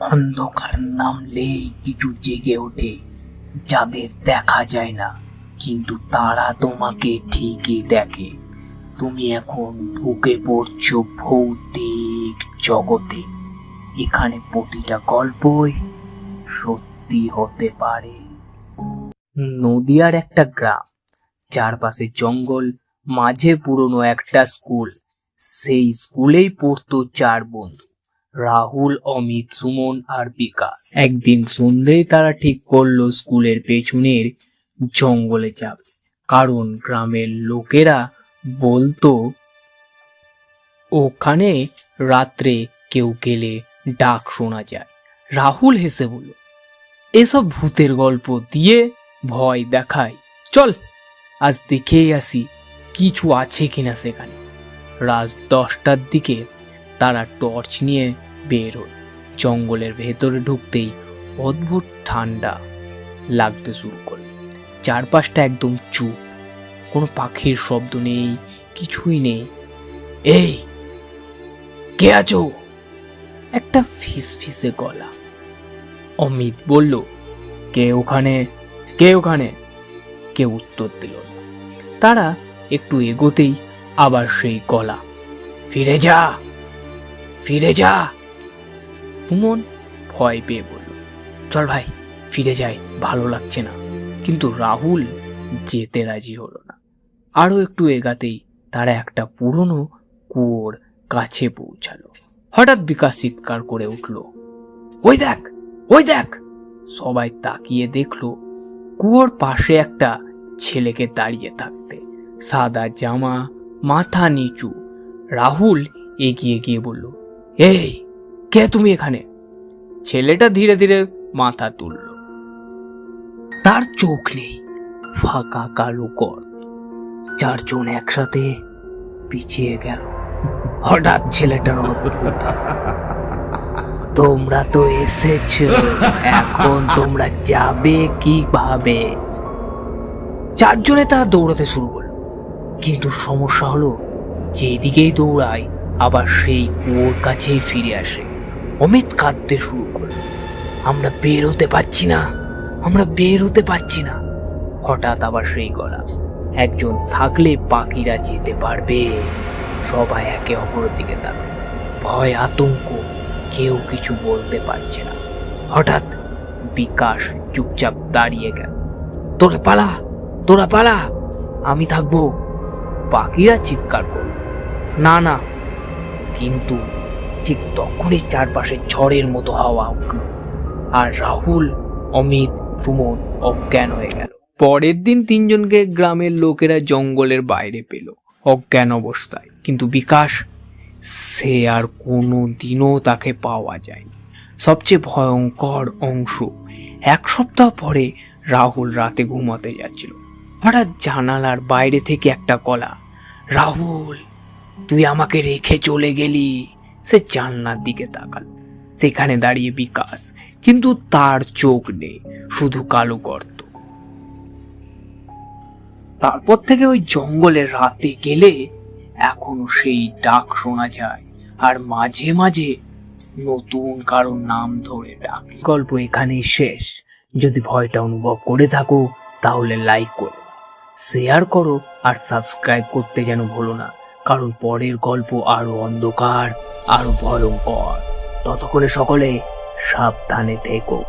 অন্ধকার নামলেই কিছু জেগে ওঠে, যাদের দেখা যায় না, কিন্তু তারা তোমাকে ঠিকই দেখে। তুমি এখন ঢুকে পড়ছো ভৌতিক জগতে। এখানে প্রতিটা গল্পই সত্যি হতে পারে। নদিয়ার একটা গ্রাম, চারপাশে জঙ্গল, মাঝে পুরনো একটা স্কুল। সেই স্কুলেই পড়তো চার বন্ধু, রাহুল, অমিত, সুমন আর বিকাশ। একদিন সন্ধ্যেয় তারা ঠিক করলো স্কুলের পেছনের জঙ্গলে যাবে, কারণ গ্রামের লোকেরা বলতো ওখানে রাত্রে কেউ গেলে ডাক শোনা যায়। রাহুল হেসে বলল, এসব ভূতের গল্প দিয়ে ভয় দেখায়, চল আজ দেখেই আসি কিছু আছে কিনা সেখানে। রাত 10টার দিকে তারা টর্চ নিয়ে বের হল। জঙ্গলের ভেতরে ঢুকতেই অদ্ভুত ঠান্ডা লাগতে শুরু করল। চারপাশটা একদম চুপ, কোনো পাখির শব্দ নেই, কিছুই নেই। এই, কে আছো? একটা ফিসফিসে গলা। অমিত বলল, কে ওখানে, কে ওখানে? কেউ উত্তর দিল না। তারা একটু এগোতেই আবার সেই গলা, ফিরে যা, ফিরে যা। সুমন ভয় পেয়ে বলল, চল ভাই ফিরে যাই, ভালো লাগছে না। কিন্তু রাহুল যেতে রাজি হলো না। আরো একটু এগাতেই তারা একটা পুরনো কুয়োর কাছে পৌঁছালো। হঠাৎ বিকাশ চিৎকার করে উঠল, ওই দেখ, ওই দেখ! সবাই তাকিয়ে দেখলো কুয়োর পাশে একটা ছেলেকে দাঁড়িয়ে থাকতে, সাদা জামা, মাথা নিচু। রাহুল এগিয়ে গিয়ে বলল, এই, কে তুমি এখানে? ছেলেটা ধীরে ধীরে মাথা তুলল। তার চোখ নেই, ফাঁকা কালো গর্ত। চারজন একসাথে পিছিয়ে গেল। হঠাৎ ছেলেটার অদ্ভুত, তোমরা তো এসেছো, এখন তোমরা যাবে কিভাবে? চারজনে তারা দৌড়াতে শুরু করলো, কিন্তু সমস্যা হলো যেদিকেই দৌড়ায় আবার সেই কুয়োর কাছেই ফিরে আসে। অমিত কাঁদতে শুরু করলো, আমরা বের হতে পারছি না, আমরা বের হতে পারছি না। হঠাৎ আবার সেই গলা, একজন থাকলে বাকিরা যেতে পারবে। সবাই একে অপরের দিকে তাকালো, ভয় আতঙ্ক, কেউ কিছু বলতে পারছে না। হঠাৎ বিকাশ চুপচাপ দাঁড়িয়ে গেল, তোরা পালা, তোরা পালা, আমি থাকবো। বাকিরা চিৎকার করল, না না। কিন্তু ঠিক তখনই চারপাশে ঝড়ের মতো হাওয়া উঠল, আর রাহুল, অমিত, সুমন অজ্ঞান হয়ে গেল। পরের দিন তিনজনকে গ্রামের লোকেরা জঙ্গলের বাইরে পেল, অজ্ঞান অবস্থায়। কিন্তু বিকাশ, সে আর কোনো দিনও তাকে পাওয়া যায়নি। সবচেয়ে ভয়ঙ্কর অংশ, 1 সপ্তাহ পরে রাহুল রাতে ঘুমাতে যাচ্ছিল। হঠাৎ জানালার বাইরে থেকে একটা গলা, রাহুল, তুই আমাকে রেখে চলে গেলি। সে জানলার দিকে তাকাল, সেখানে দাঁড়িয়ে বিকাশ, কিন্তু তার চোখ নেই, শুধু কালো গর্ত। তারপর থেকে ওই জঙ্গলে রাতে গেলে এখনো সেই ডাক শোনা যায়, আর মাঝে মাঝে নতুন কারো নাম ধরে ডাকে। গল্প এখানেই শেষ। যদি ভয়টা অনুভব করে থাকো তাহলে লাইক করো, শেয়ার করো আর সাবস্ক্রাইব করতে যেন ভুলো না, কারণ পরের গল্প আরো অন্ধকার, আরো ভয়ঙ্কর। ততক্ষণে সকলে সাবধানে থেকো।